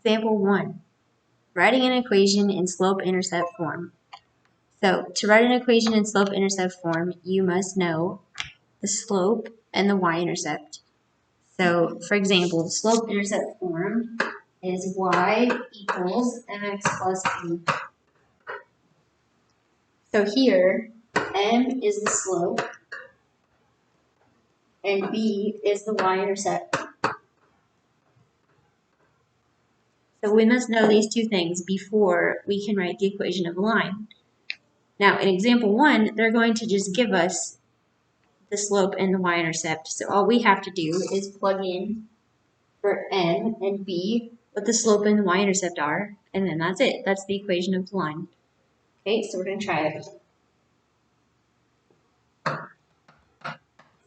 Example 1. Writing an equation in slope-intercept form. So, to write an equation in slope-intercept form, you must know the slope and the y-intercept. So, for example, the slope-intercept form is y equals mx plus b. So here, m is the slope, and b is the y-intercept. So we must know these two things before we can write the equation of a line. Now, in example 1, they're going to just give us the slope and the y-intercept. So all we have to do is plug in for m and b what the slope and the y-intercept are, and then that's it. That's the equation of the line. Okay, so we're going to try it.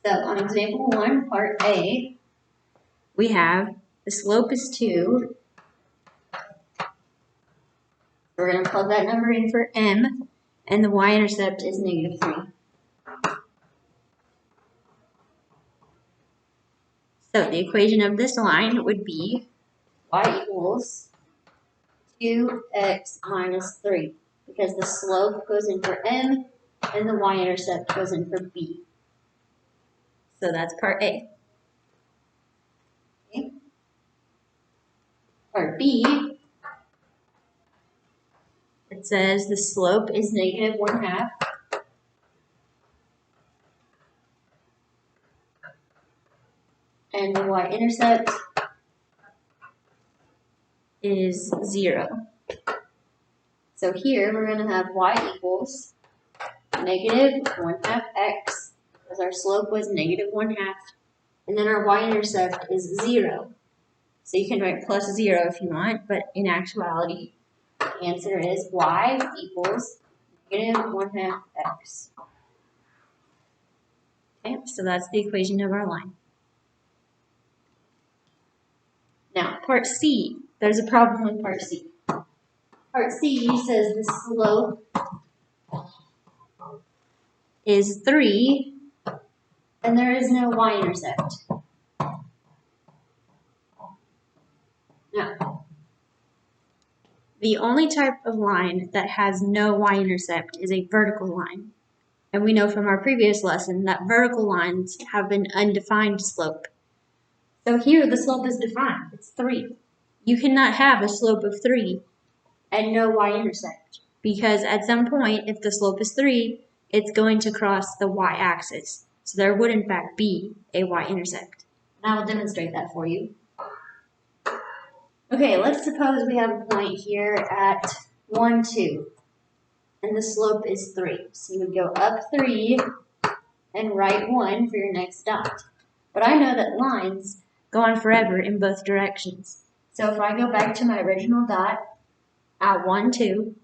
So on example 1, part A, we have the slope is 2. We're going to plug that number in for m, and the y-intercept is -3. So the equation of this line would be y equals 2x minus 3, because the slope goes in for m, and the y-intercept goes in for b. So that's part A. Okay. Part B, it says the slope is -1/2. And the y-intercept is 0. So here we're going to have y equals -1/2 x, because our slope was -1/2, and then our y-intercept is 0. So you can write plus 0 if you want, but in actuality, the answer is y equals -1/2 x. Okay, so that's the equation of our line. Now, part C, there's a problem with part C. Part C says the slope is 3, and there is no y-intercept. Now, the only type of line that has no y-intercept is a vertical line. And we know from our previous lesson that vertical lines have an undefined slope. So here the slope is defined, it's 3. You cannot have a slope of 3 and no y-intercept, because at some point, if the slope is 3, it's going to cross the y-axis. So there would in fact be a y-intercept. And I will demonstrate that for you. Okay, let's suppose we have a point here at 1, 2, and the slope is 3. So you would go up 3 and right 1 for your next dot. But I know that lines go on forever in both directions. So if I go back to my original dot at 1, 2,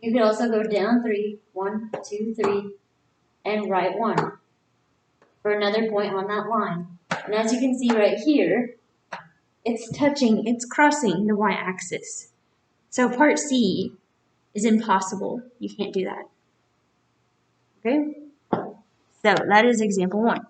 you could also go down 3, 1, 2, 3, and right 1 for another point on that line. And as you can see right here, it's crossing the y-axis. So part C is impossible. You can't do that. Okay? So that is example 1.